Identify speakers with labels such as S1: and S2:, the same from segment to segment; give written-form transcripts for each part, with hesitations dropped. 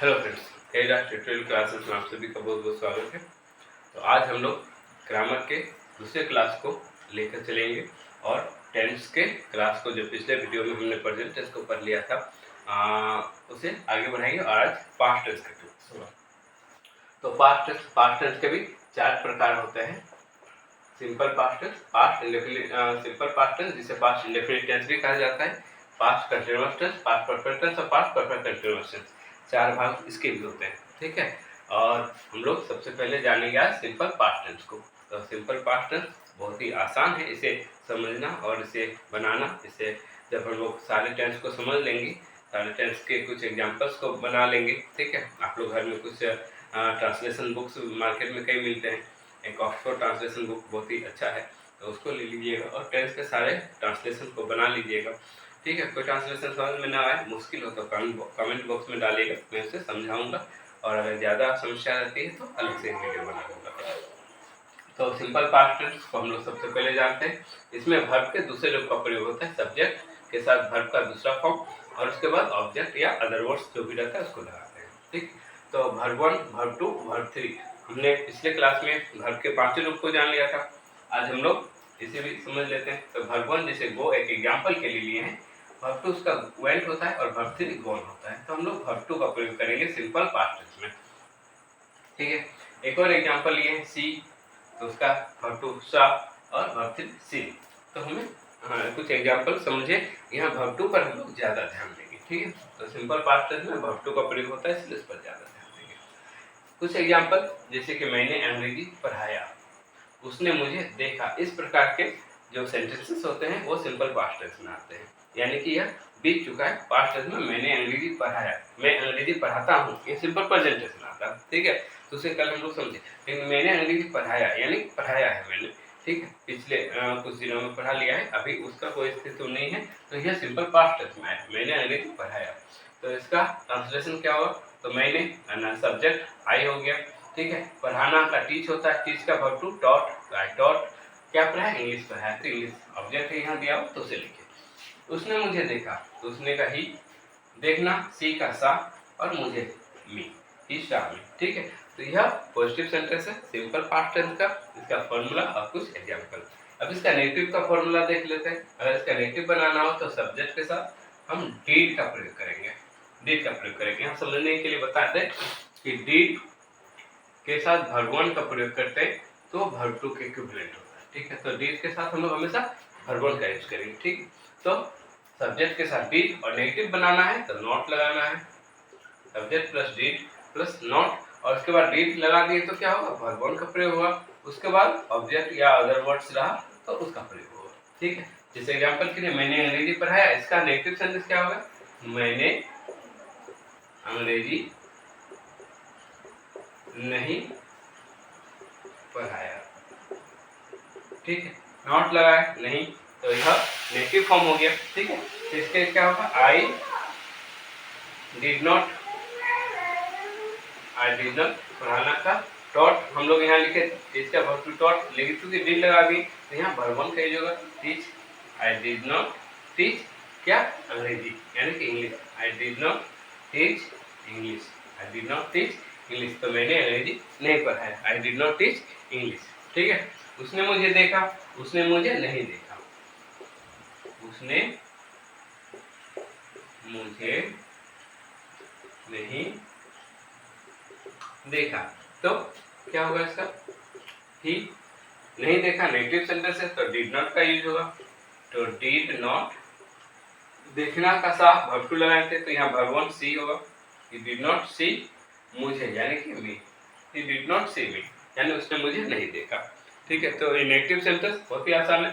S1: Hello friends, एडा tutorial classes में आप सभी का बहुत बहुत स्वागत है। तो आज हम लोग ग्रामर के दूसरे क्लास को लेकर चलेंगे और टेंस के क्लास को जो पिछले वीडियो में हमने प्रेजेंट टेंस को पढ़ लिया था उसे आगे बढ़ाएंगे। और आज पास्ट टेंस का सुनो। तो पास्ट टेंस के भी चार प्रकार होते हैं। Simple past tense, past indefinite, simple past tense जिसे पास्ट इंडेफिनिट टेंस भी कहा जाता है, past continuous tense, past perfect tense और पास्ट परफेक्ट कंटीन्यूअस टेंस। चार भाग इसके भी होते हैं, ठीक है। और हम लोग सबसे पहले जानेंगे आज सिंपल पास्ट टेंस को। तो सिंपल पास्ट टेंस बहुत ही आसान है इसे समझना और इसे बनाना। इसे जब हम लोग सारे टेंस को समझ लेंगे, सारे टेंस के कुछ एग्जांपल्स को बना लेंगे, ठीक है। आप लोग घर में कुछ ट्रांसलेशन बुक्स मार्केट में कई मिलते हैं। एक ऑक्सफोर्ड ट्रांसलेशन बुक बहुत ही अच्छा है, तो उसको ले लीजिएगा और टेंस के सारे ट्रांसलेशन को बना लीजिएगा, ठीक है। कोई ट्रांसलेशन समझ में ना आए, मुश्किल हो तो कमेंट बॉक्स में डालिएगा, मैं उसे समझाऊंगा। और अगर ज़्यादा समस्या रहती है तो अलग से वीडियो बना दूंगा। तो सिंपल पास्ट टेंस को हम लोग सबसे पहले जानते हैं। इसमें वर्ब के दूसरे रूप का प्रयोग होता है, सब्जेक्ट के साथ वर्ब का दूसरा फॉर्म और उसके बाद ऑब्जेक्ट या अदर वर्ड्स जो भी रहता है उसको लगाते हैं, ठीक। तो वर्ब 1, वर्ब 2, वर्ब 3 हमने पिछले क्लास में वर्ब के पांचों रूप को जान लिया था। आज हम लोग इसे भी समझ लेते हैं। तो वर्ब 1 जैसे गो एक एग्जाम्पल के लिए लिए हैं, वर्ब 2 उसका वेंट होता है और वर्ब 3 गोन होता है। तो हम लोग वर्ब 2 का प्रयोग करेंगे सिंपल पास्ट टेंस में, ठीक है। एक और एग्जाम्पल लिए हैं सी, तो उसका वर्ब 2 सा और वर्ब 3 सी। तो हमें कुछ एग्जाम्पल समझे, यहाँ वर्ब 2 पर हम लोग ज़्यादा ध्यान देंगे, ठीक है। तो सिंपल पास्ट टेंस में वर्ब 2 का प्रयोग होता है, इसलिए इस पर ज़्यादा ध्यान देंगे। कुछ एग्जाम्पल जैसे कि मैंने अंग्रेजी पढ़ाया, उसने मुझे देखा, इस प्रकार के जो सेंटेंसेस होते हैं वो सिंपल पास्ट टेंस में आते हैं। यानी कि यह बीत चुका है, पास्ट टेंस में मैंने अंग्रेजी पढ़ाया, मैं अंग्रेजी पढ़ाता हूँ, ये सिंपल प्रेजेंट टेंस में आता है, ठीक है। तो उसे कल हम लोग समझे, लेकिन मैंने अंग्रेजी पढ़ाया यानी पढ़ाया है मैंने, ठीक है। पिछले कुछ दिनों में पढ़ा लिया है, अभी उसका कोई अस्तित्व नहीं है, तो यह सिंपल पास्ट टेंस में है, मैंने अंग्रेजी पढ़ाया। तो इसका ट्रांसलेशन क्या होगा? तो मैंने सब्जेक्ट आई हो गया, ठीक है। पढ़ाना का टीच होता है, टीच का वर्ब 2 टॉट, आई टॉट क्या पढ़ा? इंग्लिश पढ़ाया, तो इंग्लिश ऑब्जेक्ट यहाँ दिया हो तो उसे लिखिए। उसने मुझे देखा, तो उसने का ही, देखना सी का सा और मुझे मी, ही सा मी, ठीक है। तो यह पॉजिटिव सेंटेंस है सिंपल पास्ट टेंस का, इसका फॉर्मूला और कुछ एग्जांपल। अब इसका नेगेटिव का फॉर्मूला देख लेते हैं। अगर इसका नेगेटिव बनाना हो तो सब्जेक्ट के साथ हम डीड का प्रयोग करेंगे, डीड का प्रयोग करेंगे। यहाँ समझने के लिए बता दें कि डीड के साथ वर्ब 1 का प्रयोग करते हैं तो वर्ब 2 के इक्विवेलेंट होता है, ठीक है। तो डीड के साथ हम लोग हमेशा वर्ब 1 का यूज करेंगे, ठीक। तो सब्जेक्ट के साथ डीड और नेगेटिव बनाना है तो नॉट लगाना है, subject plus did plus not, और उसके बाद डीड लगा दिए तो क्या होगा? वर्ब 1 का प्रयोग होगा। उसके बाद ऑब्जेक्ट या अदर वर्ड्स रहा तो उसका प्रयोग होगा, ठीक है। जैसे एग्जांपल के लिए मैंने अंग्रेजी पढ़ाया, इसका नेगेटिव सेंटेंस क्या होगा? मैंने अंग्रेजी नहीं पढ़ाया, ठीक है। नॉट लगाए नहीं, तो यह नेगेटिव फॉर्म हो गया, ठीक है। तो इसके क्या होगा? आई डिड नॉट पढ़ाना का टॉट हम लोग यहाँ लिखे, इसका वर्ब टू टॉट, लेकिन क्योंकि डिड लगा दी तो यहाँ वर्ब 1 का यूज होगा, teach. I did not teach क्या? अंग्रेजी यानी कि English. I did not teach English, I did not teach English, तो मैंने अंग्रेजी नहीं पढ़ाया, I did not teach English, ठीक है। उसने मुझे देखा, उसने मुझे नहीं देखा, उसने मुझे नहीं देखा, तो क्या होगा इसका? ही नहीं देखा नेगेटिव सेंटेंस है तो डिड नॉट का यूज होगा, तो डिड नॉट। देखना का सा वर्ब 2 लगाए थे तो यहाँ वर्ब 1 सी होगा, ही डिड नॉट सी मुझे यानी कि मी, ही डिड नॉट सी मी यानी उसने मुझे नहीं देखा, ठीक है। तो ये नेगेटिव सेंटेंस बहुत ही आसान है,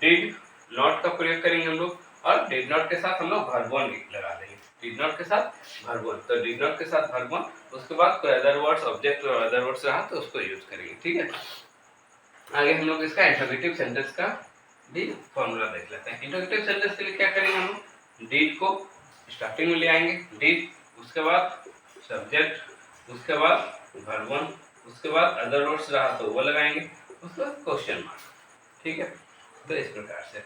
S1: डिड नॉट का प्रयोग करेंगे हम लोग और डिड नॉट के साथ हम लोग वर्ब 1 लगा देंगे, डिड नॉट के साथ वर्ब 1, तो डिड नॉट के साथ वर्ब 1, उसके बाद कोई अदर वर्ड्स ऑब्जेक्ट और अदर वर्ड्स रहा तो उसको यूज करेंगे, ठीक है। आगे हम लोग इसका इंटरोगेटिव सेंटेंस का भी फॉर्मूला देख लेते हैं। इंटरोगेटिव सेंटेंस के लिए क्या करेंगे हम? डिड को स्टार्टिंग में ले आएंगे, डिड, उसके बाद सब्जेक्ट, उसके बाद वर्ब 1, उसके बाद अदर वर्ड्स रहा तो वो लगाएंगे, उसके बाद क्वेश्चन मार्क, ठीक है। तो इस प्रकार से,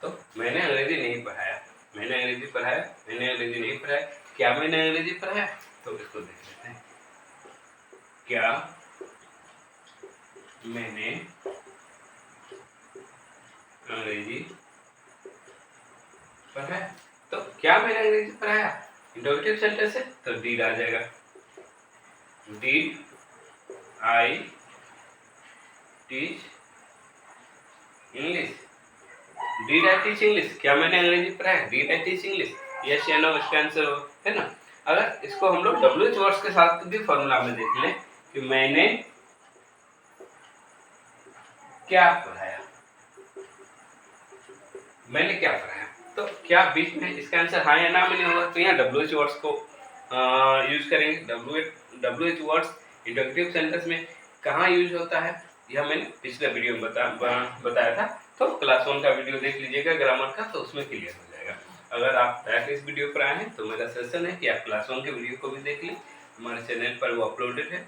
S1: तो मैंने अंग्रेजी नहीं पढ़ाया, मैंने अंग्रेजी पढ़ाया, मैंने अंग्रेजी नहीं पढ़ाया, क्या मैंने अंग्रेजी पढ़ाया? तो इसको देख लेते हैं। क्या मैंने अंग्रेजी पढ़ाया? तो क्या मैंने अंग्रेजी पढ़ाया इंटरोगेटिव सेंटेंस है तो डिड आ जाएगा। Did I teach English? Did I teach English? क्या मैंने अंग्रेजी पढ़ाया? Did I teach English? Yes या नो इसका आंसर हो, है ना। अगर इसको हम लोग WH वर्ड्स के साथ भी फॉर्मूला में देख लें कि मैंने क्या पढ़ाया, मैंने क्या पढ़ाया, तो क्या बीच में इसका आंसर हाँ या ना में नहीं होगा, तो यहाँ WH वर्ड्स को यूज करेंगे। WH वर्ड्स इंटरोगेटिव सेंटेंस में कहाँ यूज होता है यह मैंने पिछले वीडियो में बताया था, तो क्लास 1 का वीडियो देख लीजिएगा ग्रामर का, तो उसमें क्लियर हो जाएगा। अगर आप डायरेक्ट इस वीडियो पर आए हैं तो मेरा सजेशन है कि आप क्लास 1 के वीडियो को भी देख लें, हमारे चैनल पर वो अपलोडेड है।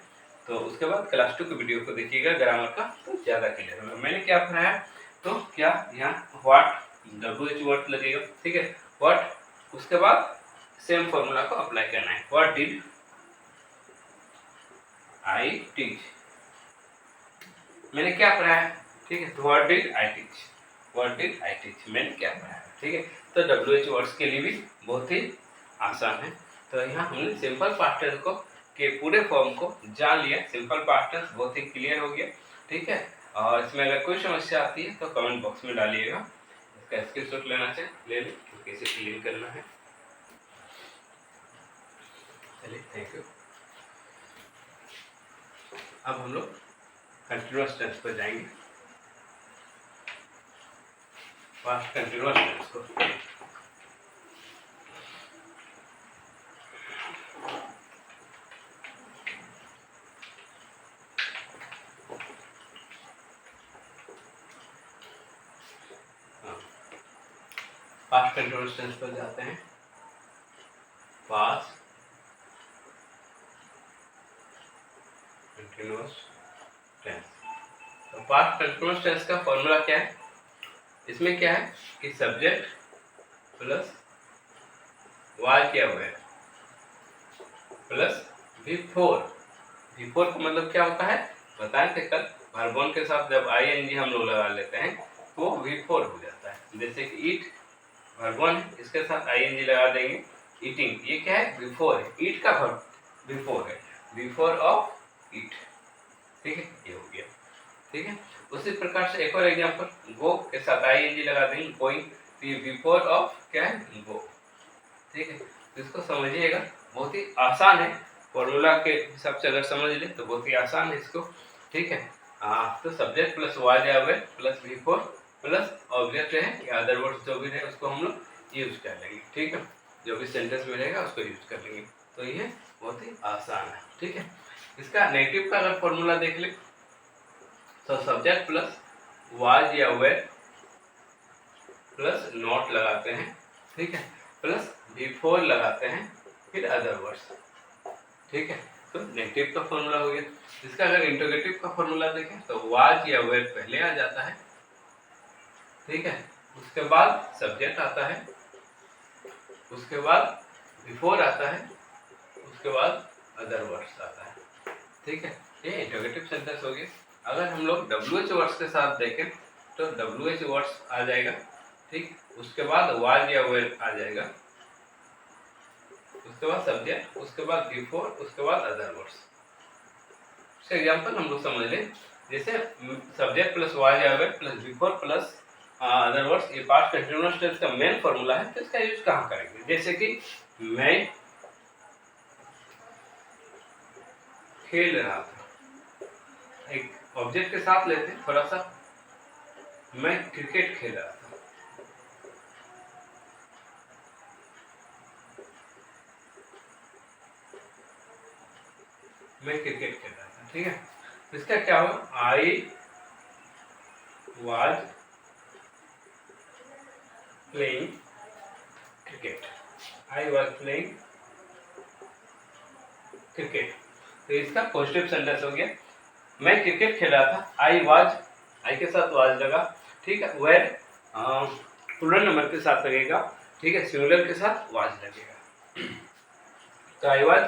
S1: तो उसके बाद क्लास 2 के वीडियो को देखिएगा ग्रामर का, तो ज़्यादा क्लियर होगा। मैंने क्या पढ़ाया, तो क्या यहाँ व्हाट WH वर्ड लगेगा, ठीक है। व्हाट, उसके बाद सेम फॉर्मूला को अप्लाई करना है। व्हाट डिड आई टीच, मैंने क्या पढ़ाया, ठीक है। तो what did I teach, what did I teach, मैंने क्या पढ़ाया, ठीक है। तो WH वर्ड्स के लिए भी बहुत ही आसान है। तो यहाँ हमने सिंपल पास्ट टेंस को के पूरे फॉर्म को जान लिया। सिंपल पास्ट टेंस बहुत ही क्लियर हो गया, ठीक है। और इसमें अगर कोई समस्या आती है तो कमेंट बॉक्स में डालिएगा, इसका स्क्रीनशॉट लेना चाहिए, ले लें, कैसे क्लियर करना है। चलिए, थैंक यू। अब हम लोग कंटिन्यूअस टेंस पर जाएंगे। पास्ट कंटिन्यूअस टेंस को पास्ट कंटिन्यूअस टेंस पर जाते हैं। पास्ट कंटिन्यूअस टेंस, तो पास्ट कंटिन्यूअस टेंस का फॉर्मूला क्या है, इसमें क्या है कि सब्जेक्ट प्लस वाज या वेयर प्लस V4। V4 का मतलब क्या होता है बताए थे कल, वर्ब वन के साथ जब ING हम लोग लगा लेते हैं तो V4 हो जाता है। जैसे कि ईट वर्ब वन है, इसके साथ ING लगा देंगे, ईटिंग, ये क्या है V4 है, ईट का वर्ब V4 है, V4 ऑफ ईट, ठीक है, ये हो गया, ठीक है। उसी प्रकार से एक और एग्जांपल, गो के साथ ING लगा देंगे, गोइंग, तो ये V4 ऑफ क्या है गो, ठीक है। तो इसको समझिएगा, बहुत ही आसान है, फॉर्मूला के हिसाब से अगर समझ ले तो बहुत ही आसान है इसको, ठीक है। तो सब्जेक्ट प्लस वाज या were plus V4 plus object है या अदर वर्ड्स जो भी है उसको हम लोग यूज कर लेंगे, ठीक है। जो भी सेंटेंस में रहेगा उसको यूज कर लेंगे, तो ये बहुत ही आसान है, ठीक है। इसका नेगेटिव का अगर फॉर्मूला देख ले तो सब्जेक्ट प्लस वाज या वेयर प्लस नॉट लगाते हैं, ठीक है, प्लस V4 लगाते हैं, फिर अदर वर्ड्स, ठीक है। तो नेगेटिव का फॉर्मूला हो गया। इसका अगर इंटरोगेटिव का फॉर्मूला देखें तो वाज या वेयर पहले आ जाता है, ठीक है, उसके बाद सब्जेक्ट आता है, उसके बाद V4 आता है, उसके बाद अदर वर्ड्स आता है, ठीक है। ये इंटरोगेटिव सेंटेंस हो गया। अगर हम लोग WH वर्ड्स के साथ देखें तो WH वर्ड्स आ जाएगा, ठीक, उसके बाद वाज या वेयर आ जाएगा, उसके बाद सब्जेक्ट, उसके बाद V4, उसके बाद अदर वर्ड्स। इसका एग्जांपल हम लोग समझ लें, जैसे सब्जेक्ट प्लस वाज या were plus V4 plus other words, ये पास्ट कंटिन्यूअस टेंस का मेन फॉर्मूला है, तो इसका यूज कहाँ करेंगे। जैसे कि मैं खेल रहा था, एक ऑब्जेक्ट के साथ लेते हैं थोड़ा सा, मैं क्रिकेट खेल रहा था, मैं क्रिकेट खेल रहा था, ठीक है। इसका क्या होगा, I was playing cricket, I was playing cricket, तो इसका पॉजिटिव सेंटेंस हो गया। मैं क्रिकेट खेल रहा था, आई वाज, आई के साथ वाज लगा, ठीक है, वेयर प्लूरल नंबर के साथ लगेगा, ठीक है, सिंगुलर के साथ वाज लगेगा। तो आई वाज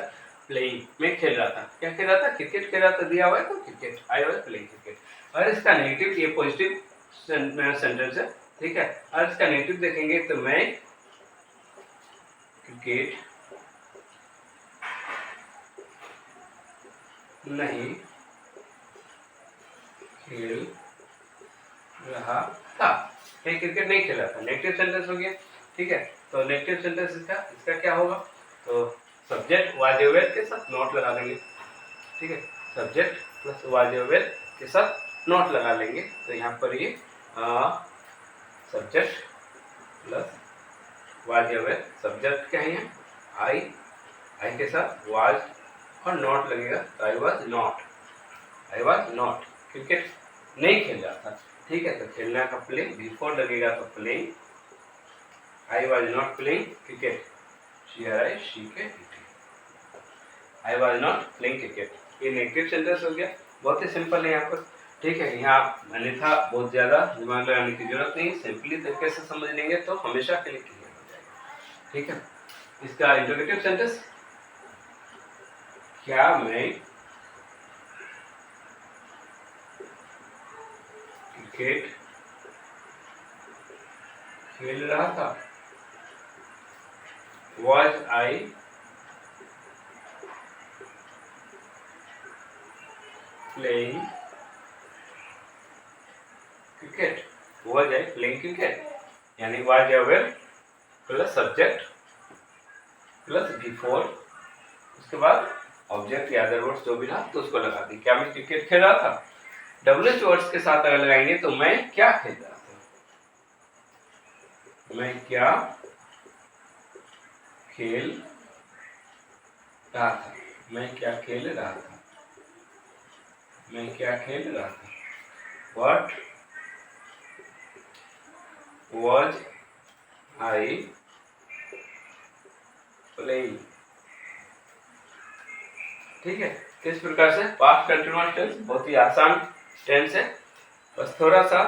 S1: प्लेइंग, मैं खेल रहा था। क्या खेल रहा था? क्रिकेट खेल रहा था, दिया हुआ है तो cricket, I was playing cricket. और इसका नेगेटिव, ये पॉजिटिव सेंटेंस है, ठीक है। और इसका नेगेटिव देखेंगे तो मैं क्रिकेट नहीं खेल रहा था, मैं क्रिकेट नहीं खेल रहा था, नेगेटिव सेंटेंस हो गया, ठीक है। तो नेगेटिव सेंटेंस इसका क्या होगा? तो सब्जेक्ट वाज वेयर के साथ नॉट लगा देंगे, ठीक है। सब्जेक्ट प्लस वाज वेयर के साथ नॉट लगा लेंगे, तो यहाँ पर ये सब्जेक्ट प्लस वाज वेयर, सब्जेक्ट क्या है? आई, आई के साथ वाज और नॉट लगेगा, तो आई वाज नॉट क्रिकेट नहीं खेल रहा था, ठीक है। तो खेलना का प्ले बिफोर लगेगा, तो playing, I was not playing cricket, I was not playing cricket, ये नेगेटिव सेंटेंस हो गया। बहुत ही सिंपल है यहाँ पर, ठीक है। यहाँ अन्यथा बहुत ज़्यादा दिमाग लगाने की जरूरत नहीं, सिंपली तरीके से समझ लेंगे तो हमेशा के लिए क्लियर हो जाएगा, ठीक है। इसका इंटरोगेटिव सेंटेंस, क्या मैं क्रिकेट खेल रहा था? Was I playing cricket? Was I playing cricket? यानी was aware plus subject plus before, उसके बाद ऑब्जेक्ट या अदर वर्ड्स जो भी रहा तो उसको लगा दी। क्या मैं क्रिकेट खेल रहा था? WH वर्ड्स के साथ अगर लगाएंगे तो मैं क्या खेल रहा था, मैं क्या खेल रहा था, मैं क्या खेल रहा था, मैं क्या खेल रहा था। What was I playing? ठीक है। किस प्रकार से? पास्ट कंटिन्यूअस टेंस बहुत ही आसान टेंस है, बस थोड़ा सा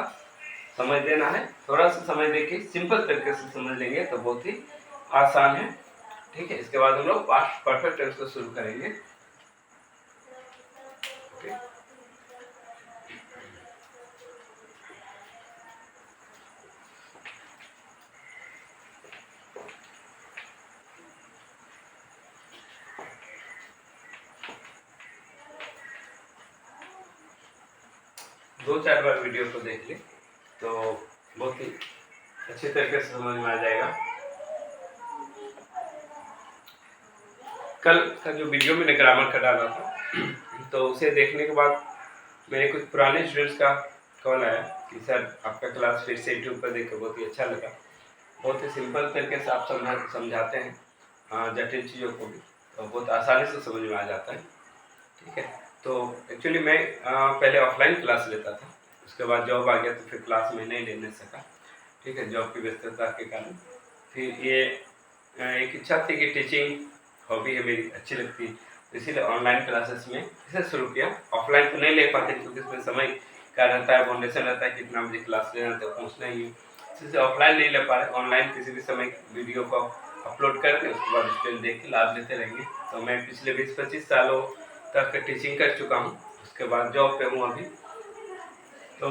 S1: समझ लेना है, थोड़ा सा समझ लेके सिंपल तरीके से समझ लेंगे तो बहुत ही आसान है, ठीक है। इसके बाद हम लोग पास्ट परफेक्ट टेंस को शुरू करेंगे, ओके। दो चार बार वीडियो को देख ले तो बहुत ही अच्छे तरीके से समझ में आ जाएगा। कल का जो वीडियो मैंने ग्रामर का डाला था तो उसे देखने के बाद मेरे कुछ पुराने स्टूडेंट्स का कॉल आया कि सर आपका क्लास फिर से यूट्यूब पर देख कर बहुत ही अच्छा लगा, बहुत ही सिंपल तरीके से आप समझाते हैं जटिल चीज़ों को भी, तो बहुत आसानी से समझ में आ जाता है, ठीक है। तो एक्चुअली मैं पहले ऑफलाइन क्लास लेता था, उसके बाद जॉब आ गया तो फिर क्लास में नहीं लेने सका, ठीक है, जॉब की व्यस्तता के कारण। फिर ये एक इच्छा थी कि टीचिंग हॉबी है मेरी, अच्छी लगती, तो इसीलिए ऑनलाइन क्लासेस में इसे शुरू किया। ऑफलाइन तो नहीं ले पाते क्योंकि इसमें समय का रहता है, फाउंडेशन रहता है, कितना बजे क्लास लेना है तो पहुँचना ही है, इससे ऑफलाइन नहीं ले पा रहे, ऑनलाइन किसी भी समय वीडियो को अपलोड करके उसके बाद स्टूडेंट देख के लाभ लेते रहेंगे। तो मैं पिछले 20-25 सालों तक टीचिंग कर चुका हूँ, उसके बाद जॉब पे हूँ अभी, तो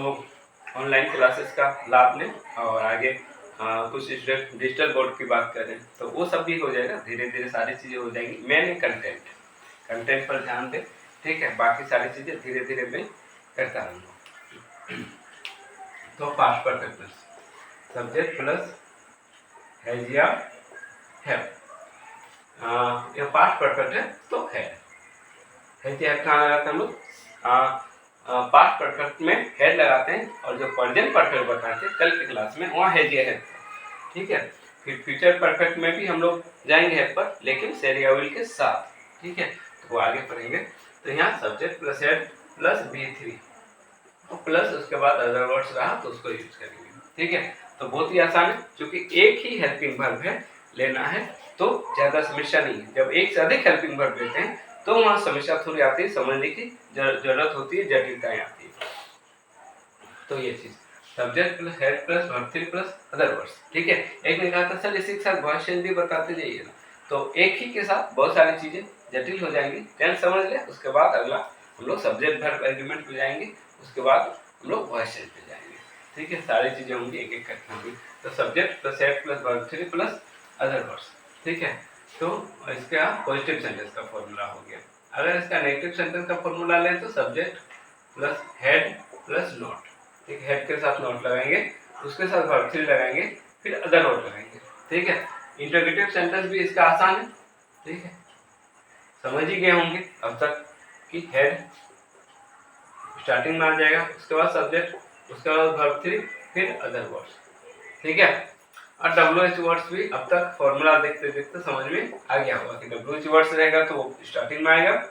S1: ऑनलाइन क्लासेस का लाभ लें और आगे कुछ स्टूडेंट डिजिटल बोर्ड की बात करें तो वो सब भी हो जाएगा, धीरे धीरे सारी चीज़ें हो जाएंगी। मैंने कंटेंट पर ध्यान दें, ठीक है, बाकी सारी चीज़ें धीरे धीरे मैं करता रहूँगा। तो past perfect tense, subject plus has या हैव, यह पास्ट परफेक्ट है तो है या कहाँ लगाते हैं हम लोग? पास्ट परफेक्ट में हेड लगाते हैं, और जो प्रेजेंट परफेक्ट बताते हैं कल की क्लास में वहाँ हैज या हैव, ठीक है। फिर फ्यूचर परफेक्ट में भी हम लोग जाएंगे हैव पर, लेकिन शेल या विल के साथ, ठीक है, तो वो आगे पढ़ेंगे। तो यहाँ subject plus had plus B3 और प्लस उसके बाद अदर वर्ड्स रहा तो उसको यूज करेंगे, ठीक है। तो बहुत ही आसान है, क्योंकि एक ही हेल्पिंग वर्ब है, लेना है तो ज़्यादा समस्या नहीं है। जब एक से अधिक हेल्पिंग वर्ब लेते हैं तो वहाँ समस्या थोड़ी आती है, समझने की जरूरत होती है, जटिलताएं आती है। तो ये चीज़ subject plus had plus verb 3 plus other words, ठीक है। एक ने कहा था सर इसी के साथ वॉइस चेंज भी बताते जाइए ना, तो एक ही के साथ बहुत सारी चीज़ें जटिल हो जाएंगी। टेंस समझ लें, उसके बाद अगला हम लोग सब्जेक्ट वर्ब एग्रीमेंट पे जाएंगे, उसके बाद हम लोग वॉइस टेंस पे जाएंगे। ठीक है, सारी चीज़ें होंगी, एक एक करके होंगी। तो subject plus had plus verb 3 plus other words. ठीक है, तो इसका पॉजिटिव सेंटेंस का फॉर्मूला हो गया। अगर इसका नेगेटिव सेंटेंस का फॉर्मूला लें तो subject plus had plus not. ठीक, हेड के साथ नॉट लगाएंगे, उसके साथ वर्ब 3 लगाएंगे, फिर अदर वर्ड लगाएंगे। ठीक है, इंटरोगेटिव सेंटेंस भी इसका आसान है। ठीक है, समझ ही गए होंगे अब तक कि हेड स्टार्टिंग में आ जाएगा, उसके बाद सब्जेक्ट, उसके बाद वर्ब 3, फिर अदर वर्ड्स। ठीक है, और WH वर्ड्स भी अब तक फॉर्मूला देखते देखते समझ में आ गया होगा कि WH वर्ड्स रहेगा तो वो स्टार्टिंग में आएगा,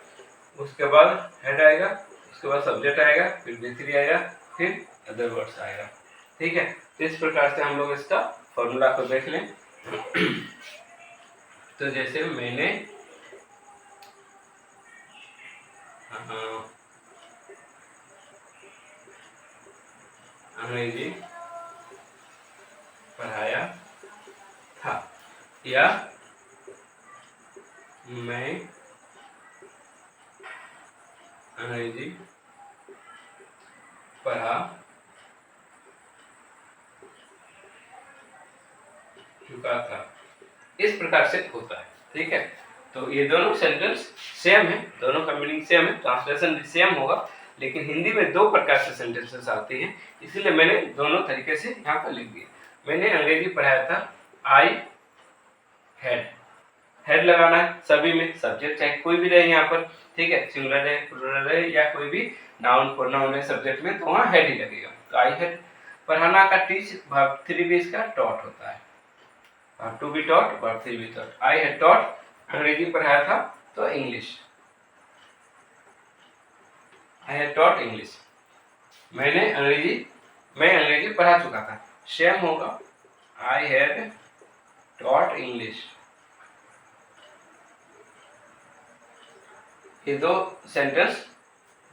S1: उसके बाद हेड आएगा, उसके बाद सब्जेक्ट आएगा, फिर B3 आएगा, फिर अदर वर्ड्स आएगा। ठीक है, तो इस प्रकार से हम लोग इसका फॉर्मूला को देख लें। तो जैसे मैंने अंग्रेजी पढ़ाया था, या मैं अंग्रेजी पढ़ा चुका था, इस प्रकार से होता है। ठीक है, तो ये दोनों सेंटेंस सेम है, दोनों का मीनिंग सेम है, ट्रांसलेशन भी सेम होगा, लेकिन हिंदी में दो प्रकार से सेंटेंसेस आते हैं, इसलिए मैंने दोनों तरीके से यहाँ पर लिख दिया। मैंने अंग्रेजी पढ़ाया था, आई हैड, हेड लगाना है सभी में, सब्जेक्ट चाहे कोई भी रहे यहाँ पर। ठीक है, सिंगुलर है, प्लूरल है, या कोई भी नाउन प्रोनाउन है सब्जेक्ट में, तो वहाँ हेड ही लगेगा। तो आई हैड पढ़ाना का टीच, वर्ब 3 भी इसका टॉट होता है, टू बी टॉट, वर्ब 3 भी टॉट। आई हैड टॉट, अंग्रेजी पढ़ाया था तो English, I had taught English. मैं अंग्रेजी पढ़ा चुका था, सेम होगा, आई हैड टॉट इंग्लिश। ये दो सेंटेंस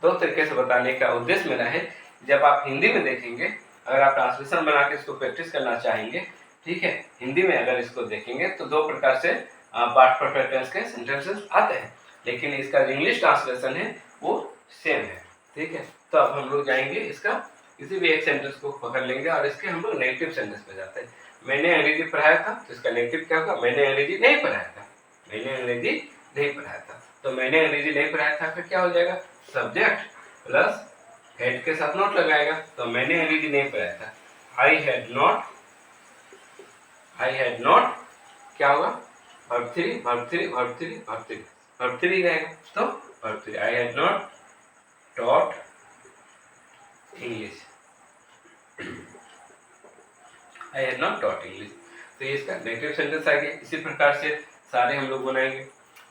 S1: दो तरीके से बताने का उद्देश्य मेरा है। जब आप हिंदी में देखेंगे, अगर आप ट्रांसलेशन बना के इसको प्रैक्टिस करना चाहेंगे, ठीक है, हिंदी में अगर इसको देखेंगे तो दो प्रकार से पास्ट परफेक्ट टेंस के सेंटेंसेस आते हैं, लेकिन इसका जो इंग्लिश ट्रांसलेशन है वो सेम है। ठीक है, तो अब हम लोग जाएंगे, इसका किसी भी एक सेंटेंस को पकड़ लेंगे और इसके हम लोग नेगेटिव सेंटेंस पे जाते हैं। मैंने अंग्रेजी पढ़ाया था, तो इसका नेगेटिव क्या होगा, मैंने अंग्रेजी नहीं पढ़ाया था, मैंने अंग्रेजी नहीं पढ़ाया था। तो मैंने अंग्रेजी नहीं पढ़ाया था, फिर क्या हो जाएगा, सब्जेक्ट प्लस हेड के साथ नॉट लगाएगा, तो मैंने अंग्रेजी नहीं पढ़ाया था, आई हैड नॉट क्या होगा, वर्ब 3 रहेगा, तो verb 3, I had not taught English, I had not taught English. तो ये इसका नेगेटिव सेंटेंस आ गया। इसी प्रकार से सारे हम लोग बनाएंगे।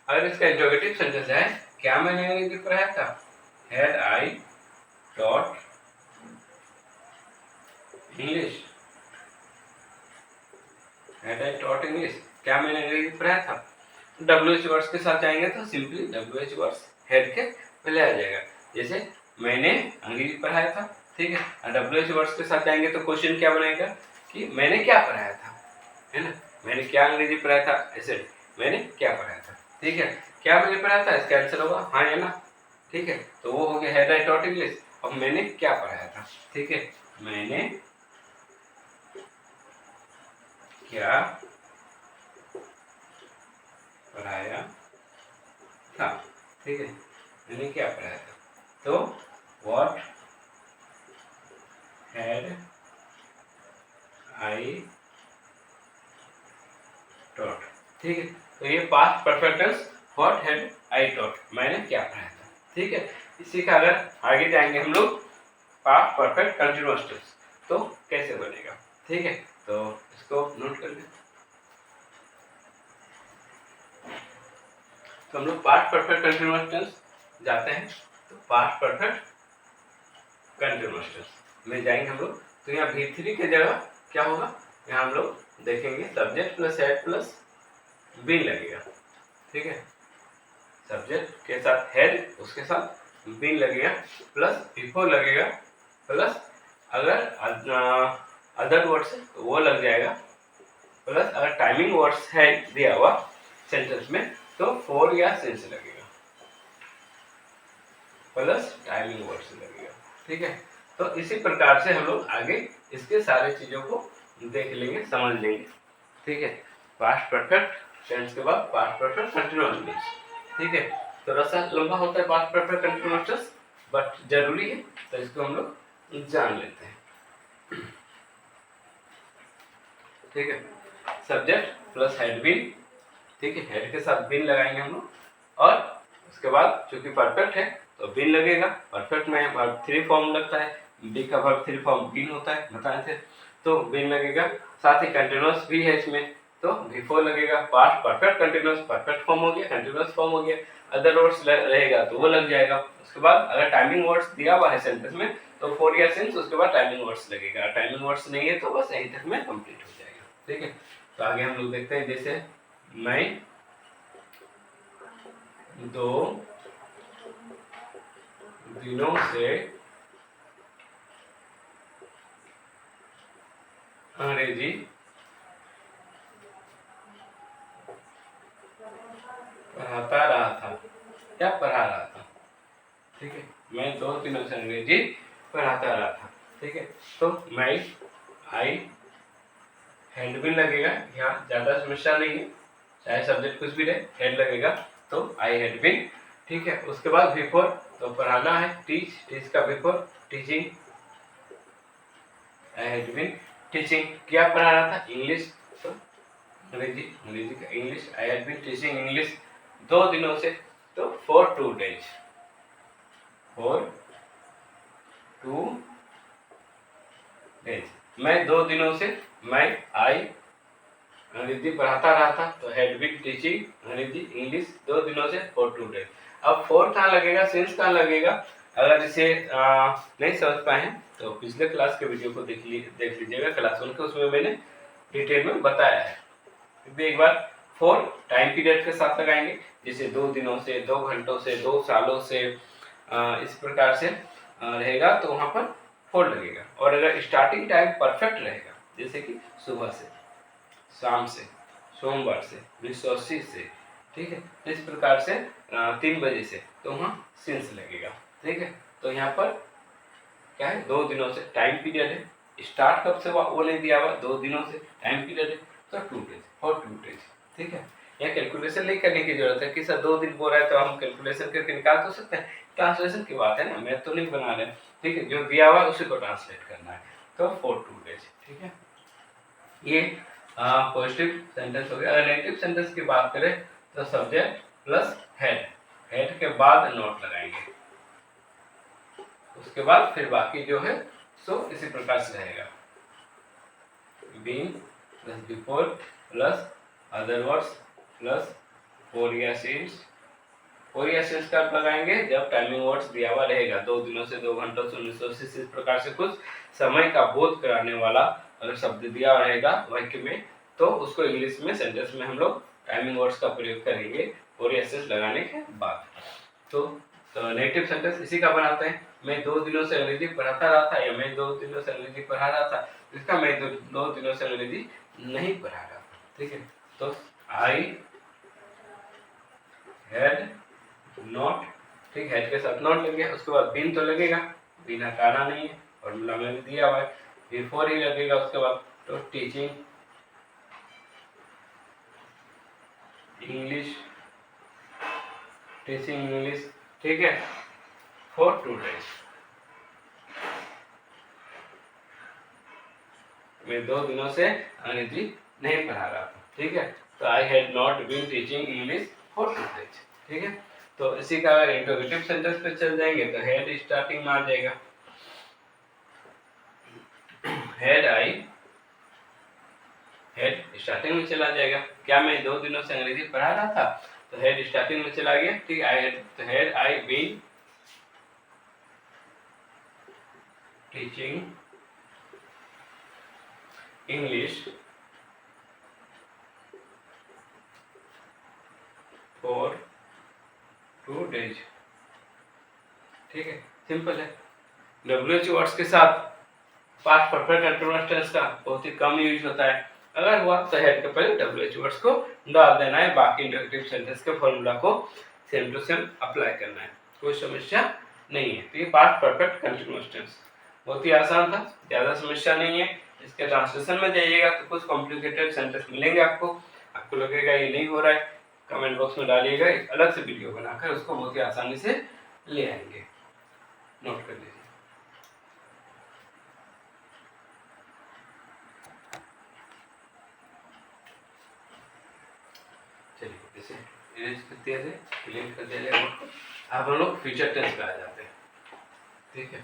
S1: अगर इसका इंटरोगेटिव सेंटेंस है, क्या मैंने अंग्रेजी पढ़ाया था, had I taught English, had I taught English, क्या मैंने अंग्रेजी पढ़ाया था। WH वर्ड्स के साथ जाएंगे तो सिंपली WH वर्ड्स हेड के पहले आ जाएगा। जैसे मैंने अंग्रेजी पढ़ाया था, ठीक है, और WH वर्ड्स के साथ जाएंगे तो क्वेश्चन क्या बनेगा कि मैंने क्या पढ़ाया था, है ना, मैंने क्या अंग्रेजी पढ़ाया था, ऐसे मैंने क्या पढ़ाया था। ठीक है, क्या मैंने पढ़ाया था, इसका आंसर होगा हाँ या ना। ठीक है, तो वो हो गया हैड आई टॉट इंग्लिश। अब मैंने क्या पढ़ाया था, ठीक है, मैंने क्या पढ़ाया था, ठीक है, मैंने क्या पढ़ाया था, तो व्हाट हैड आई टॉट। ठीक है, तो ये past perfect tense, what had I taught, मैंने क्या पढ़ाया था। ठीक है, इसी का अगर आगे जाएंगे हम लोग पास्ट परफेक्ट कंटीन्यूअस टेंस तो कैसे बनेगा। ठीक है, तो इसको नोट कर लें। तो हम लोग पास्ट परफेक्ट कंटीन्यूअस टेंस जाते हैं, तो पास्ट परफेक्ट कंटीन्यूअस टेंस में जाएंगे हम लोग, तो यहाँ V3 की जगह क्या होगा, यहाँ हम लोग देखेंगे subject plus had plus been लगेगा। ठीक है, सब्जेक्ट के साथ हेड, उसके साथ बीन लगेगा, प्लस बिफोर लगेगा, प्लस अगर अदर वर्ड्स है तो वो लग जाएगा, प्लस अगर टाइमिंग वर्ड्स है दिया हुआ सेंटेंस में, तो फोर या सिंस लगेगा प्लस टाइमिंग वर्ड्स लगेगा। ठीक है, तो इसी प्रकार से हम लोग आगे इसके सारे चीजों को देख लेंगे, समझ लेंगे। ठीक है, पास्ट परफेक्ट टेंस के बाद पास्ट परफेक्ट कंटीन्यूअस टेंस। ठीक है, थोड़ा सा लंबा होता है past perfect continuous tense, but जरूरी है, तो इसको हम लोग जान लेते हैं। ठीक है, सब्जेक्ट प्लस हेड बीन। ठीक है, हेड के साथ बीन लगाएंगे हम लोग, और उसके बाद चूंकि परफेक्ट है तो बीन लगेगा। परफेक्ट में वर्ब 3 फॉर्म लगता है, बी का वर्ब 3 फॉर्म बीन होता है, बताए थे, तो बीन लगेगा। साथ ही कंटीन्यूअस भी है इसमें, तो बिफोर लगेगा। Past perfect continuous, perfect form हो गया, कंटीन्यूअस फॉर्म हो गया। अदर वर्ड्स रहेगा तो वो लग जाएगा। उसके बाद अगर टाइमिंग वर्ड्स दिया हुआ है सेंटेंस में तो फोर या सिंस, उसके बाद टाइमिंग वर्ड्स लगेगा। टाइमिंग वर्ड्स नहीं है तो बस यहीं तक में कंप्लीट हो जाएगा। ठीक है, तो आगे हम लोग देखते हैं, जैसे मैं 2 दिनों से अंग्रेजी पढ़ाता रहा था या पढ़ा रहा था। ठीक है, मैं 2 दिनों से अंग्रेजी पढ़ाता रहा था। ठीक है, तो मैं आई हेड भी लगेगा, यहाँ ज्यादा समस्या नहीं है, चाहे सब्जेक्ट कुछ भी रहे, हेड लगेगा तो आई हेड बिन। ठीक है, उसके बाद बिफोर, तो पढ़ाना है, टीच, टीच का before teaching, I had been teaching. क्या पढ़ा रहा था? इंग्लिश, तो अंग्रेजी, अंग्रेजी का English, I had been teaching English 2 दिनों से, तो फॉर 2 डेज, फॉर 2 डेज। मैं 2 दिनों से, मैं आई अंग्रेजी पढ़ाता रहा था, तो हैड बीन टीचिंग अंग्रेजी इंग्लिश 2 दिनों से फॉर 2 डेज। अब फोर कहाँ लगेगा, सिंस कहाँ लगेगा? अगर इसे नहीं समझ पाए हैं तो पिछले क्लास के वीडियो को देख लीजिएगा, क्लास 1 के, उसमें मैंने डिटेल में बताया है। एक बार फोर टाइम पीरियड के साथ लगाएंगे, जैसे 2 दिनों से, 2 घंटों से, 2 सालों से, इस प्रकार से रहेगा तो वहां पर फोर लगेगा। और अगर स्टार्टिंग टाइम परफेक्ट रहेगा, जैसे कि सुबह से, शाम से, सोमवार से, बृहस्पति से, ठीक है, इस प्रकार से 3 बजे से, तो वहाँ सिंस लगेगा। ठीक है, तो यहाँ पर क्या है, 2 दिनों से टाइम पीरियड है, स्टार्ट कब से हुआ वो नहीं दिया हुआ, 2 दिनों से टाइम पीरियड है, तो 2 डेज और 2 डेज। ठीक है, यहाँ कैलकुलेशन नहीं करने की जरूरत है कि सर 2 दिन बोल रहा है तो हम कैलकुलेशन करके निकाल तो सकते हैं, ट्रांसलेशन की बात है ना, मैथ तो नहीं बना रहे। ठीक है, जो दिया हुआ है उसी को ट्रांसलेट करना है, तो फॉर 2 डेज। ठीक है, ये पॉजिटिव सेंटेंस हो गया। अगर नेगेटिव सेंटेंस की बात करें तो सब्जेक्ट प्लस हेड, हेड के बाद नोट लगाएंगे, उसके बाद फिर बाकी जो है सो इसी प्रकार से रहेगा, being plus before plus other words plus four या सिंस। फोर या सिंस कब लगाएंगे? जब टाइमिंग वर्ड्स दिया हुआ रहेगा, 2 दिनों से, 2 घंटों से, 1980, इस प्रकार से कुछ समय का बोध कराने वाला अगर शब्द दिया रहेगा वाक्य में, तो उसको इंग्लिश में सेंटेंस में हम लोग टाइमिंग वर्ड्स का प्रयोग करेंगे फोर या सिंस लगाने के बाद। तो नेगेटिव सेंटेंस इसी का बनाते हैं, मैं 2 दिनों से अंग्रेजी पढ़ाता रहा था, या मैं 2 दिनों से अंग्रेजी पढ़ा रहा था, इसका मैं 2 दिनों से अंग्रेजी नहीं पढ़ा रहा था। ठीक है, तो आई हैड नॉट, ठीक, हेड के साथ नॉट लग गया, उसके बाद बीन तो लगेगा, बीन हटाना नहीं है, फॉर्मूला में दिया हुआ है, बिफोर ही लगेगा, उसके बाद तो टीचिंग इंग्लिश, टीचिंग इंग्लिश। ठीक है, फॉर 2 डेज, मैं 2 दिनों से अंग्रेजी नहीं पढ़ा रहा था। ठीक है, तो I had not been teaching English for 2 days. ठीक है, तो इसी का अगर इंटरोगेटिव सेंटेंस पे चल जाएंगे तो हेड स्टार्टिंग में आ जाएगा, हेड आई, हेड स्टार्टिंग में चला जाएगा। क्या मैं 2 दिनों से अंग्रेजी पढ़ा रहा था, तो हेड स्टार्टिंग में चला गया। ठीक, आई हैड, तो had I been teaching English for 2 days. ठीक है, सिंपल है। WH वर्ड्स के साथ पास्ट परफेक्ट कंटीन्यूअस टेंस का बहुत ही कम यूज होता है। अगर हुआ तो हेड के पहले WH वर्ड्स को डाल देना है, बाकी इंटरोगेटिव सेंटेंस के फॉर्मूला को सेम टू सेम अप्लाई करना है, कोई समस्या नहीं है। तो ये पास्ट परफेक्ट कंटिन्यूअस टेंस बहुत ही आसान था, ज़्यादा समस्या नहीं है। इसके ट्रांसलेशन में जाइएगा तो कुछ कॉम्प्लिकेटेड सेंटेंस मिलेंगे आपको लगेगा ये नहीं हो रहा है, कमेंट बॉक्स में डालिएगा, एक अलग से वीडियो बनाकर उसको बहुत ही आसानी से ले आएंगे, नोट कर लीजिए। चलिए इसे इरेज कर दिया जाए, क्लियर कर दिया जाए। अब हम लोग फ्यूचर टेंस पे आ जाते हैं, ठीक है।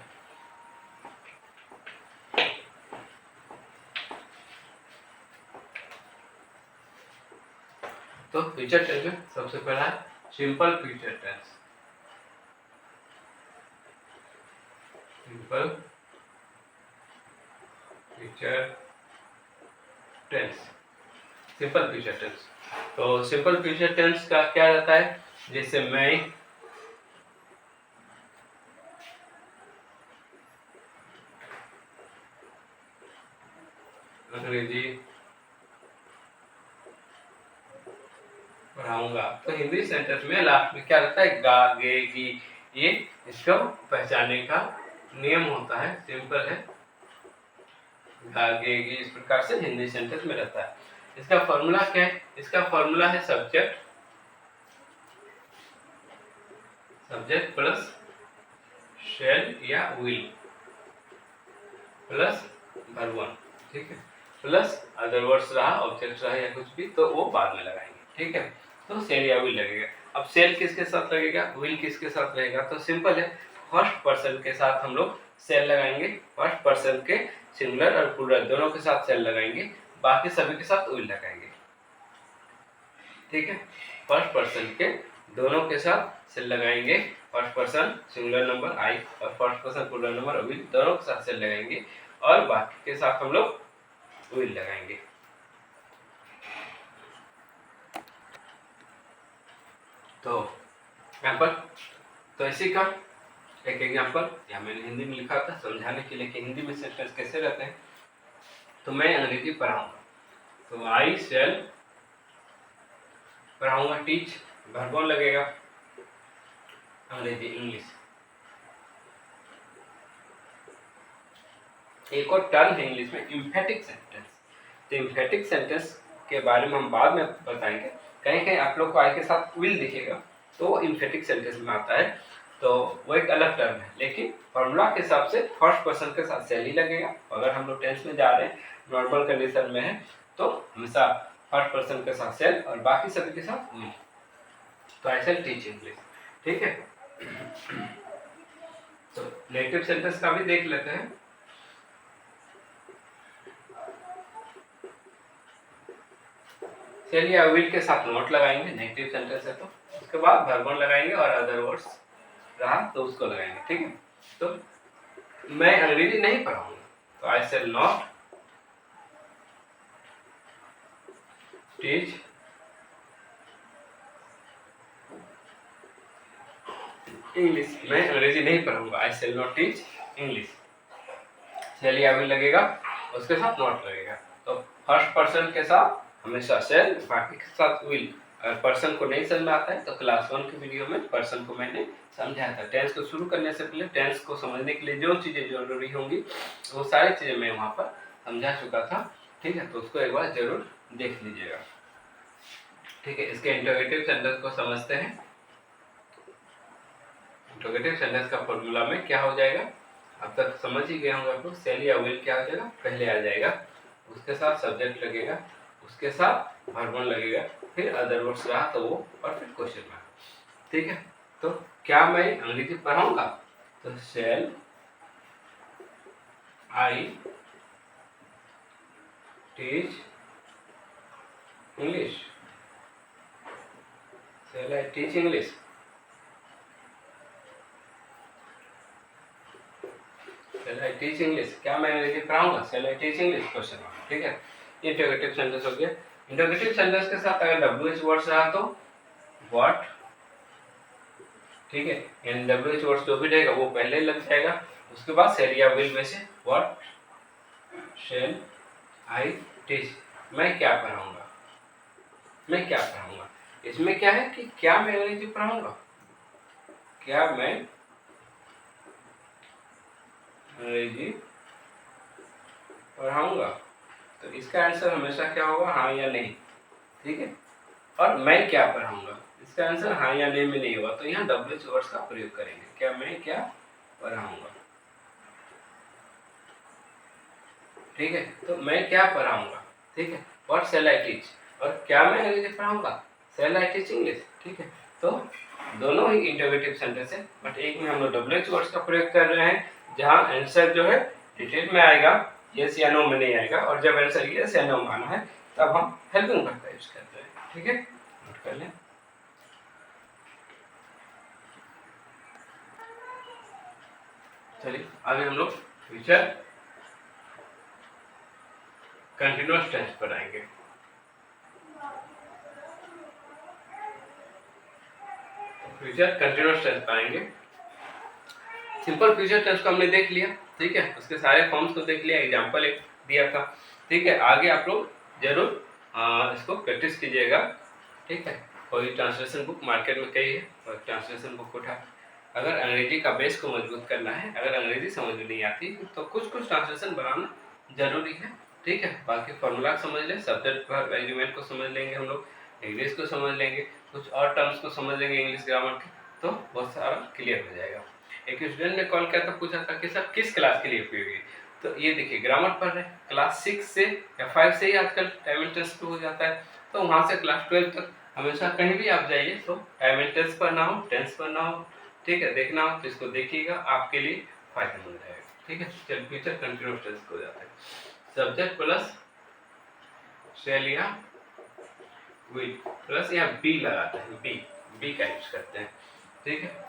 S1: तो फ्यूचर टेंस में सबसे पहला है simple future tense. Simple future tense, simple future tense. तो सिंपल फ्यूचर टेंस का क्या रहता है, जैसे मैं अंग्रेजी पढ़ाऊंगा, तो हिंदी सेंटेंस में लास्ट में क्या रहता है, गा गे गी, ये इसको पहचानने का नियम होता है, सिंपल है, गा गे गी, इस प्रकार से हिंदी सेंटेंस में रहता है। इसका फॉर्मूला क्या है, इसका फॉर्मूला है सब्जेक्ट प्लस शेल या विल प्लस वर्ब 1, ठीक है, प्लस अदर वर्ड्स रहा, ऑब्जेक्ट रहा या कुछ भी, तो वो बाद में लगाएंगे, ठीक है। तो सेल या विल लगेगा। अब सेल किसके साथ लगेगा, विल किसके साथ रहेगा, तो सिंपल है, फर्स्ट पर्सन के साथ हम लोग सेल लगाएंगे, फर्स्ट पर्सन के सिंगुलर और प्लूरल दोनों के साथ सेल लगाएंगे, बाकी सभी के साथ विल लगाएंगे, ठीक है। फर्स्ट पर्सन के दोनों के साथ सेल लगाएंगे, first person singular number I और first person plural number will दोनों के साथ सेल लगाएंगे, और बाकी के साथ हम लोग विल लगाएंगे। तो यहाँ पर तो इसी का एक एग्जाम्पल या मैंने हिंदी में लिखा था समझाने के लिए कि हिंदी में सेंटेंस कैसे रहते हैं। तो मैं अंग्रेजी पढ़ाऊंगा, तो आई शेल पढ़ाऊंगा, टीच वर्ब 1 लगेगा, अंग्रेजी इंग्लिश। एक और टर्म है इंग्लिश में एम्फेटिक सेंटेंस। तो एम्फेटिक सेंटेंस के बारे में हम बाद में बताएंगे, कहीं कहीं आप लोग को आई के साथ विल दिखेगा तो वो एम्फेटिक सेंटेंस में आता है, तो वो एक अलग टर्म है, लेकिन फॉर्मूला के हिसाब से फर्स्ट पर्सन के साथ सेल ही लगेगा। अगर हम लोग टेंस में जा रहे हैं, नॉर्मल कंडीशन में है, तो हमेशा फर्स्ट पर्सन के साथ सेल और बाकी सभी के साथ विल। तो ऐसे टीच इंग्लिश, ठीक है। तो नेगेटिव सेंटेंस का भी देख लेते हैं। चलिए विल के साथ नोट लगाएंगे, नेगेटिव सेंटेंस है तो उसके बाद वर्ब 1 लगाएंगे और अदर वर्ड्स रहा तो उसको लगाएंगे, ठीक है। तो मैं अंग्रेजी नहीं पढ़ाऊंगा, तो I shall not teach English, मैं अंग्रेजी नहीं पढ़ाऊंगा, I shall not teach English. चलिए विल लगेगा, उसके साथ नॉट लगेगा, तो फर्स्ट पर्सन के साथ हमेशा सेल, बाकी के साथ विल। अगर पर्सन को नहीं समझ में आता है तो क्लास 1 की वीडियो में पर्सन को मैंने समझाया था। टेंस को शुरू करने से पहले टेंस को समझने के लिए जो चीज़ें जरूरी होंगी वो सारी चीज़ें मैं वहाँ पर समझा चुका था, ठीक है। तो उसको एक बार जरूर देख लीजिएगा, ठीक है। इसके इंटरोगेटिव सेंटेंस को समझते हैं। इंटरोगेटिव सेंटेंस का फॉर्मूला में क्या हो जाएगा, अब तक समझ ही गए होंगे आप लोग। सेल या विल क्या हो जाएगा, पहले आ जाएगा, उसके साथ सब्जेक्ट लगेगा, उसके साथ वर्ब 1 लगेगा, फिर अदर वर्ड्स रहा तो वो परफेक्ट क्वेश्चन में, ठीक है। तो क्या मैं अंग्रेजी पढ़ाऊंगा, तो shall I teach English, shall I teach English, shall I teach English, क्या मैं अंग्रेजी पढ़ाऊंगा, shall I teach English question mark, ठीक है। इंटरोगेटिव सेंटेंस हो गया। इंटरोगेटिव सेंटेंस के साथ अगर WH वर्ड्स रहा तो व्हाट, ठीक है, यानी WH वर्ड्स जो भी रहेगा वो पहले लग जाएगा, उसके बाद शेल या विल में से व्हाट शेल आई टीच, मैं क्या पढ़ाऊंगा, मैं क्या पढ़ाऊंगा। इसमें क्या है कि क्या मैं अंग्रेजी पढ़ाऊंगा, क्या मैं अंग्रेजी पढ़ाऊंगा। तो इसका आंसर हमेशा क्या होगा, हाँ या नहीं। ठीक है, और मैं क्या पढ़ाऊंगा, इसका आंसर हाँ या नहीं में नहीं होगा। तो यहाँ WH वर्ड्स का प्रयोग करेंगे, क्या मैं क्या पढ़ाऊंगा। ठीक है, तो मैं क्या पढ़ाऊंगा। ठीक है, व्हाट शैल आई टीच, और क्या मैं अंग्रेजी पढ़ाऊंगा, शैल आई टीच इंग्लिश। ठीक है, तो दोनों ही इंटरोगेटिव सेंटेंस है, बट एक में हम लोग WH वर्ड्स का प्रयोग कर रहे हैं, जहाँ आंसर जो है डिटेल में आएगा, यस या नो में नहीं आएगा। और जब आंसर यस या नो माना है तब हम हेल्पिंग वर्ब का यूज करते हैं। ठीक है, नोट कर लें। चलिए आगे हम लोग फ्यूचर कंटिन्यूअस टेंस पर आएंगे। फ्यूचर कंटिन्यूअस टेंस पर आएंगे। सिंपल फ्यूचर टेंस को हमने देख लिया। ठीक है, उसके सारे फॉर्म्स को देख लिया, एग्जांपल एक दिया था। ठीक है, आगे आप लोग जरूर इसको प्रैक्टिस कीजिएगा। ठीक है, कोई ट्रांसलेशन बुक मार्केट में कई है, और ट्रांसलेशन बुक उठा, अगर अंग्रेजी का बेस को मजबूत करना है, अगर अंग्रेजी समझ में नहीं आती तो कुछ कुछ ट्रांसलेशन बनाना जरूरी है। ठीक है, बाकी फॉर्मूला समझ लें, सब्जेक्ट वर्ब एग्रीमेंट को समझ लेंगे हम लोग, इंग्लिश को समझ लेंगे, कुछ और टर्म्स को समझ लेंगे इंग्लिश ग्रामर के, तो बहुत सारा क्लियर हो जाएगा। एक स्टूडेंट ने कॉल किया था, पूछा था कि सर किस क्लास के लिए उपयोगी है। तो ये देखिए, ग्रामर पढ़ रहे हैं, क्लास 6 से या 5 से ही आजकल टाइम एंड टेस्ट हो जाता है, तो वहाँ से क्लास 12 तक हमेशा कहीं भी आप जाइए तो टाइम एंड टेस्ट पढ़ना हो, टेंस पढ़ना हो, ठीक है, देखना हो तो इसको देखिएगा, आपके लिए फायदेमंद रहेगा। ठीक है, चल फ्यूचर कंटिन्यूअस टेंस हो जाता है। सब्जेक्ट प्लस शैल या विल प्लस यहाँ बी लगाते हैं, बी का यूज करते हैं। ठीक है,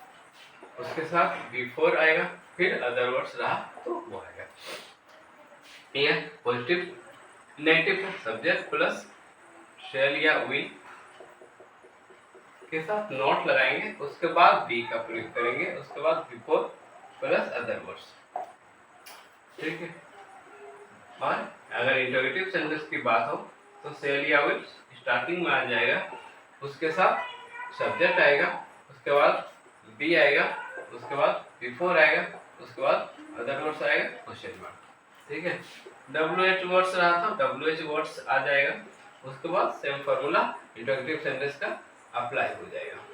S1: उसके साथ बिफोर आएगा, फिर अदर वर्ड्स रहा तो वो आएगा। ये पॉजिटिव नेगेटिव है, सब्जेक्ट प्लस शैल या विल के साथ नॉट लगाएंगे, उसके बाद बी का प्रयोग करेंगे, उसके बाद बिफोर प्लस अदर वर्ड्स। ठीक है, और अगर इंटरोगेटिव सेंटेंस की बात हो तो शैल या विल स्टार्टिंग में आ जाएगा, उसके साथ सब्जेक्ट आएगा, उसके बाद बी आएगा, उसके बाद बिफोर आएगा, उसके बाद अदर वर्ड्स आएगा, क्वेश्चन मार्क। ठीक है, WH वर्ड्स रहा था, WH वर्ड्स आ जाएगा, उसके बाद सेम फार्मूला इंटरोगेटिव सेंटेंस का अप्लाई हो जाएगा।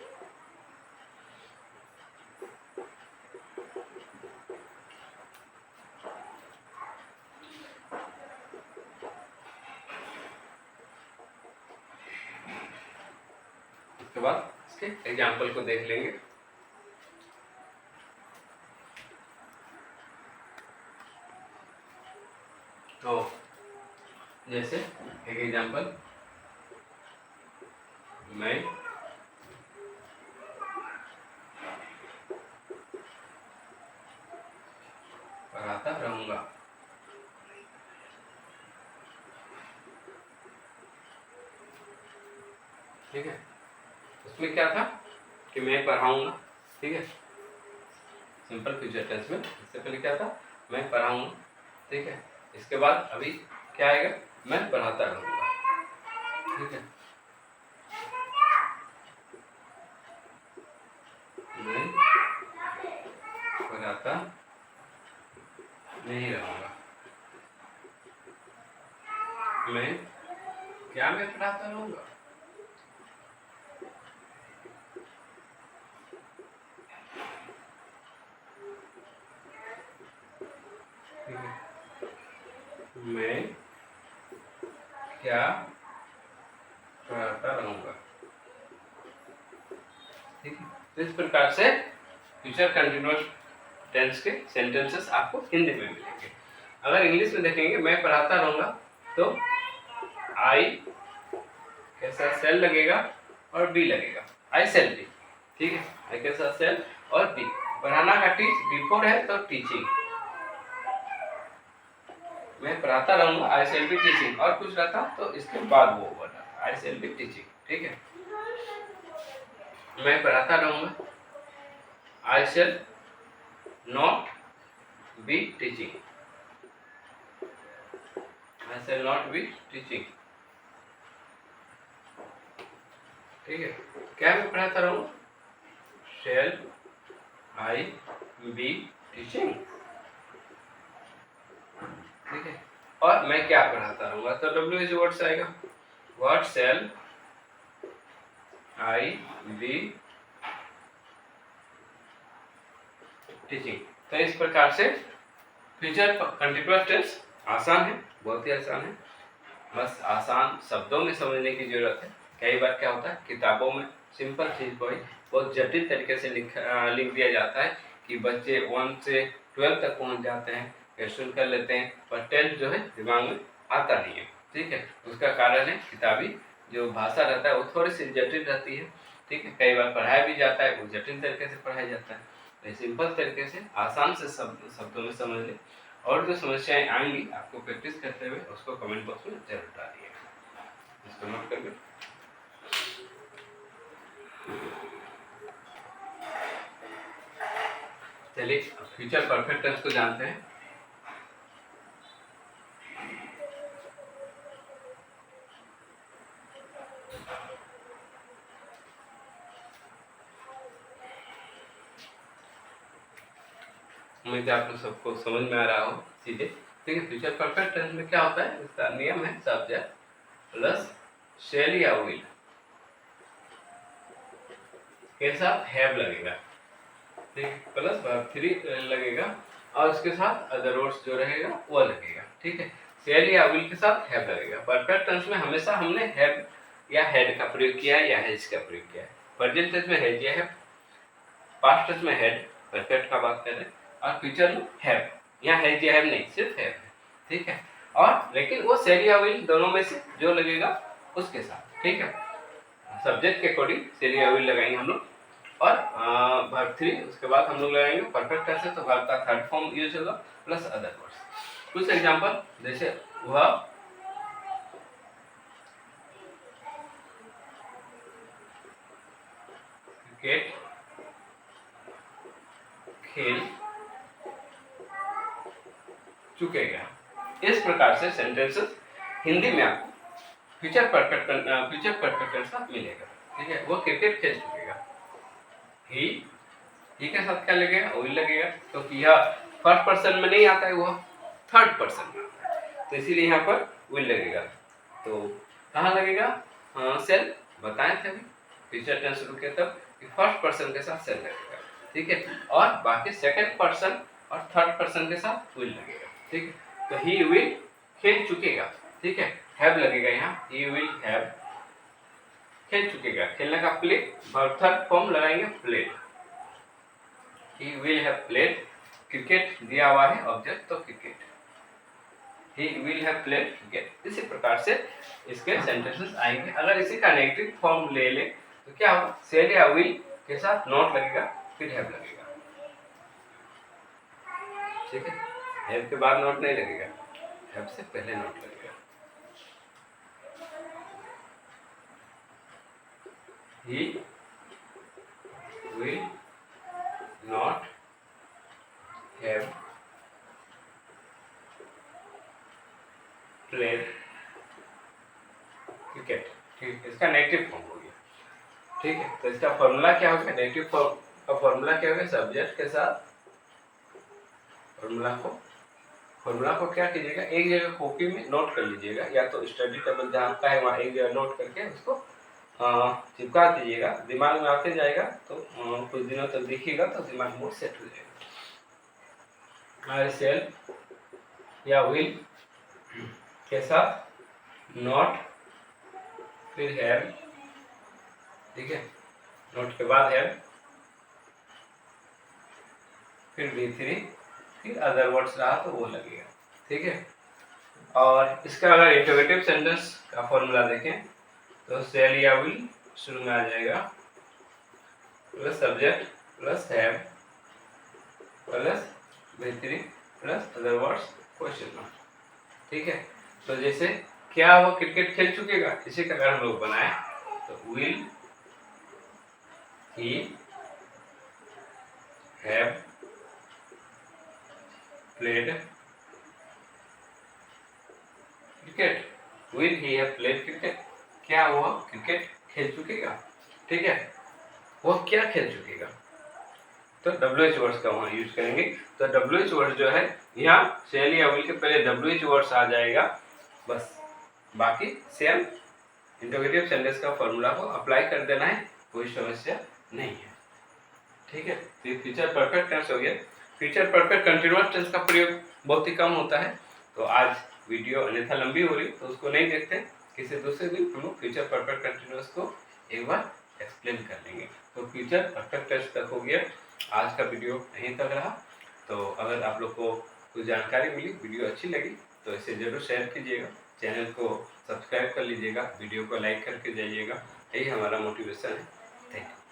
S1: उसके बाद इसके एग्जाम्पल को देख लेंगे। तो जैसे एक एग्जाम्पल, मैं पढ़ाता रहूंगा। ठीक है, उसमें क्या था कि मैं पढ़ाऊंगा। ठीक है, सिंपल फ्यूचर टेंस में इससे पहले क्या था, मैं पढ़ाऊंगा। ठीक है, इसके बाद अभी क्या आएगा, मैं पढ़ाता रहूंगा। ठीक है, मैं पढ़ाता नहीं रहूंगा। मैं पढ़ाता रहूंगा। मैं क्या पढ़ाता रहूंगा। ठीक है, तो इस प्रकार से फ्यूचर कंटिन्यूअस टेंस के सेंटेंसेस आपको हिंदी में मिलेंगे। अगर इंग्लिश में देखेंगे, मैं पढ़ाता रहूंगा, तो आई के साथ सेल लगेगा और बी लगेगा, आई सेल बी। ठीक है, आई के साथ सेल और बी। पढ़ाना का टीच बिफोर है तो टीचिंग, मैं पढ़ाता रहूंगा, आई सेल बी टीचिंग, और कुछ रहता तो इसके बाद वो बना, आई सेल बी टीचिंग। ठीक है, मैं पढ़ाता रहूंगा, I shall not be teaching, I shall not be teaching. ठीक है, क्या मैं पढ़ाता रहूँ? शैल आई बी टीचिंग, ठीक है। और मैं क्या पढ़ाता रहूँगा, तो डब्ल्यू इज वर्ड से आएगा, what shell I be teaching. तो इस प्रकार से फ्यूचर कंटीन्यूअस टेंस आसान है, बहुत ही आसान है, बस आसान शब्दों में समझने की जरूरत है। कई बार क्या होता है, किताबों में सिंपल चीज को ही बहुत जटिल तरीके से लिख दिया जाता है कि बच्चे 1 से 12 तक पहुंच जाते हैं, क्वेश्चन कर लेते हैं, पर 10 जो है दिमाग में आता नहीं है, ठीक है। उसका कारण है किताबी जो भाषा रहता है वो थोड़ी सी जटिल रहती है, ठीक है। कई बार पढ़ाया भी जाता है, वो जटिल तरीके से पढ़ाया जाता है। तो सिंपल तरीके से आसान से शब्दों में समझ ले, और जो समस्याएं आएंगी आपको प्रैक्टिस करते हुए उसको कमेंट बॉक्स में जरूर डालिएगा, इसको नोट करके। चलिए फ्यूचर परफेक्ट टेंस को जानते हैं। उम्मीद है आप लोग सबको समझ में आ रहा हो चीजें, ठीक है। फ्यूचर परफेक्ट टेंस में क्या होता है, इसका नियम है सब्जेक्ट प्लस शैल या विल के साथ हैव लगेगा, ठीक, प्लस वर्ब 3 लगेगा, और उसके साथ अदर वर्ड्स जो रहेगा वो लगेगा, ठीक है। शैल या विल के साथ हैव लगेगा। परफेक्ट टेंस में हमेशा हमने हैव या हैड का प्रयोग किया है या हैज का प्रयोग किया है। प्रेजेंट टेंस में हैज या हैव, पास्ट टेंस में हैड, परफेक्ट का बात कर रहे हैं, और फ्यूचर में हैव, यहाँ हैज या हैव नहीं, सिर्फ हैव है, ठीक है। और लेकिन वो शैल या विल दोनों में से जो लगेगा उसके साथ, ठीक है। सब्जेक्ट के अकॉर्डिंग शैल या विल लगाएंगे हम लोग, और वर्ब 3 उसके बाद हम लोग लगाएंगे परफेक्ट टेंस है तो वर्ब का थर्ड फॉर्म यूज होगा प्लस अदर वर्ड्स। कुछ एग्जांपल, जैसे वह क्रिकेट खेल चुकेगा। इस प्रकार से सेंटेंसेस हिंदी में आपको फ्यूचर परफेक्ट टेंस का मिलेगा, ठीक है। वो क्रिकेट खेल चुकेगा, ही के साथ क्या लगेगा, विल लगेगा, क्योंकि यह फर्स्ट पर्सन में नहीं आता है, वो थर्ड पर्सन में आता है, तो इसीलिए यहाँ पर विल लगेगा। तो कहाँ लगेगा, सेल बताए थे अभी फ्यूचर टेंस शुरू किया तब कि फर्स्ट पर्सन के साथ सेल लगेगा, ठीक है। और बाकी सेकंड पर्सन और थर्ड पर्सन के साथ विल लगेगा, ठीक है। तो ही विल खेल चुकेगा, ठीक है, हैव लगेगा यहाँ, ही विल हैव खेल चुकेगा, खेलने का प्ले, वर्ब थर्ड फॉर्म लगाएंगे played, he will have played, cricket दिया हुआ है ऑब्जेक्ट तो cricket, he will have played cricket. इसी प्रकार से इसके सेंटेंसेस आएंगे। अगर इसी का नेगेटिव फॉर्म ले ले तो क्या होगा, शैल या विल के साथ नॉट लगेगा फिर हैव लगेगा, ठीक है। हैव के बाद नॉट नहीं लगेगा, हैव से पहले नॉट लगेगा। he will not have played cricket, ठीक, इसका नेगेटिव फॉर्म हो गया, ठीक है। तो इसका फॉर्मूला क्या हो गया, नेगेटिव फॉर्म का फॉर्मूला क्या हो गया, सब्जेक्ट के साथ फॉर्मूला को क्या कीजिएगा, एक जगह कॉपी में नोट कर लीजिएगा, या तो स्टडी टेबल जहाँ आपका है वहाँ एक जगह नोट करके उसको चिपका दीजिएगा, दिमाग में आते जाएगा तो कुछ दिनों तक दिखेगा तो दिमाग में सेट हो जाएगा। शैल या विल के साथ नॉट फिर हैव, ठीक है, नोट के बाद हैव फिर V3 फिर अदर वर्ड्स रहा तो वो लगेगा, ठीक है। और इसका अगर इंटरोगेटिव सेंटेंस का फॉर्मूला देखें तो शैल या विल शुरू में आ जाएगा plus subject plus have plus V3 plus other words question mark, ठीक है। तो जैसे क्या वो क्रिकेट खेल चुकेगा, इसी का अगर हम लोग बनाए तो will he have played cricket, will he have played cricket, क्या हुआ क्रिकेट खेल चुकेगा, ठीक है, वो क्या खेल चुकेगा, तो WH वर्ड्स का वहाँ यूज करेंगे। तो WH वर्ड जो है यहाँ शैल या विल के पहले WH वर्ड्स आ जाएगा, बस बाकी सेम इंटरोगेटिव सेंटेंस का फॉर्मूला को अप्लाई कर देना है, कोई समस्या नहीं है। ठीक है, तो ये फ्यूचर परफेक्ट टेंस हो गया। फ्यूचर परफेक्ट कंटिन्यूअस टेंस का प्रयोग बहुत ही कम होता है, तो आज वीडियो अन्यथा लंबी हो रही तो उसको नहीं देखते, किसी दूसरे दिन हम लोग फ्यूचर परफेक्ट कंटिन्यूअस को एक बार एक्सप्लेन कर लेंगे। तो फ्यूचर परफेक्ट टेंस तक हो गया, आज का वीडियो यहीं तक रहा। तो अगर आप लोग को कुछ जानकारी मिली, वीडियो अच्छी लगी तो इसे जरूर शेयर कीजिएगा, चैनल को सब्सक्राइब कर लीजिएगा, वीडियो को लाइक करके जाइएगा, यही हमारा मोटिवेशन है। Thank you.